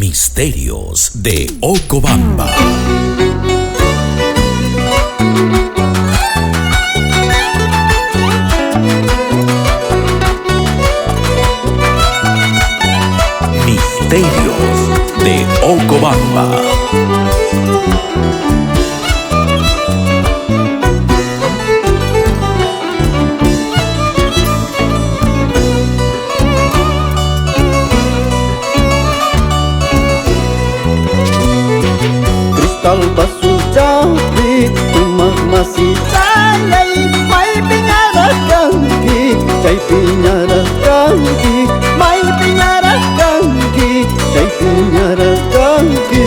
Misterios de Ocobamba. Misterios de Ocobamba. Kristal basuh jauhi rumah masih sayai mai pinyara kangki cai pinyara kangki mai pinyara kangki cai pinyara kangki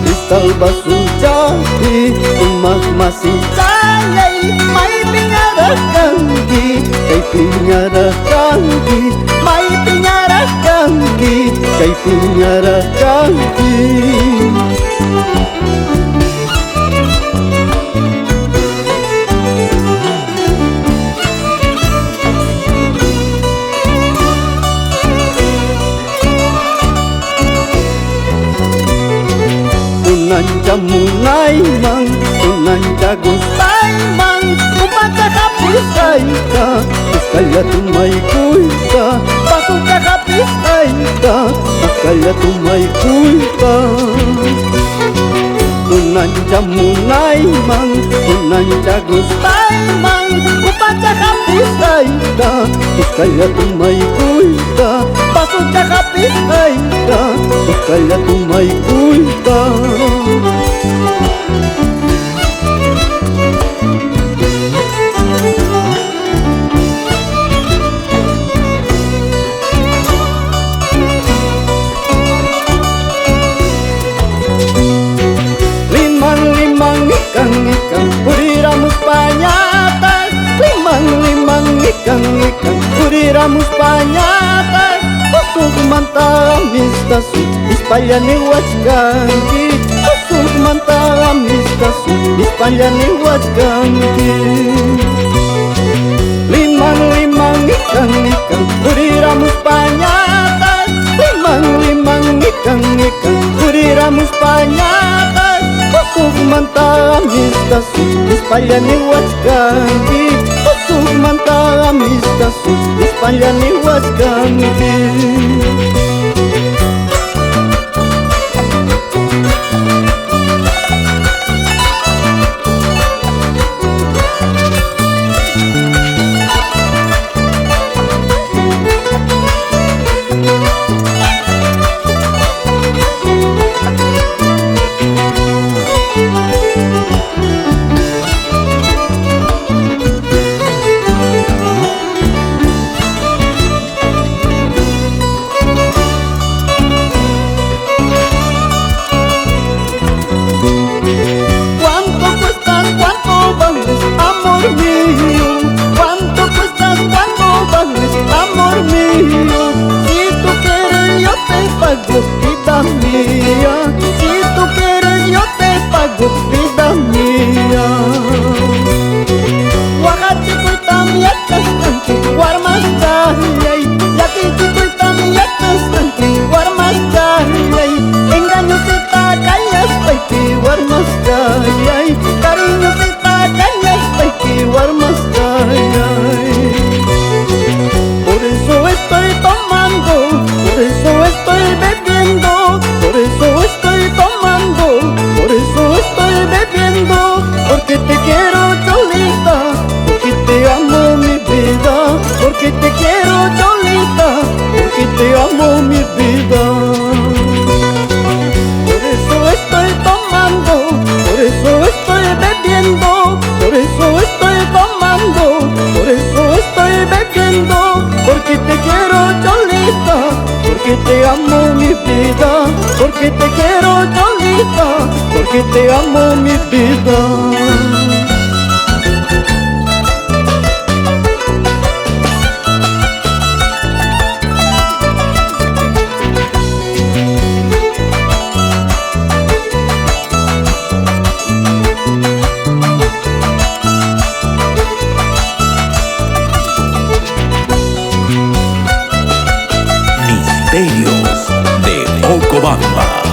Kristal basuh jauhi rumah masih sayai mai pinyara kangki cai pinyara kangki mai pinyara kangki cai pinyara kangki Unan jamunai mang unan jagus tai mang upaca kapis taika uskaya tumai kuita pasuka kapis taika uskaya tumai kuita Unan jamunai mang unan jagus tai mang upaca kapis taika uskaya tumai kuita pasuka kapis taika uskaya tumai kuita Ikan puri ramus panyatai limang ikan puri ramus panyatai usuk mantara mistasu ispayani wajganki usuk mantara mistasu ispayani wajganki limang ikan puri ramus panyatai limang ikan puri ramus panyatai usuk mantara mistasu ispayani wajganki usuk mantara mistasu ispayani wajganki vida mía, si tú quieres yo te pago, vida mía. Oaxaca y también castanti, guarmas chayay, yaqui y también castanti, guarmas chayay, engaños y tacañas, paiti, guarmas chayay, cariños y tacañas, paiti, guarmas chayay. Por eso estoy tomando, por eso estoy bebiendo, por eso estoy tomando, por eso estoy bebiendo, porque te quiero Cholita, porque te amo mi vida, porque te quiero Cholita, porque te amo mi vida. Por eso estoy tomando, por eso estoy bebiendo, por eso estoy tomando, por eso estoy bebiendo, porque te quiero Cholita, porque te amo mi vida, porque te quiero Cholita, porque te amo mi vida. Misterios Ocobamba.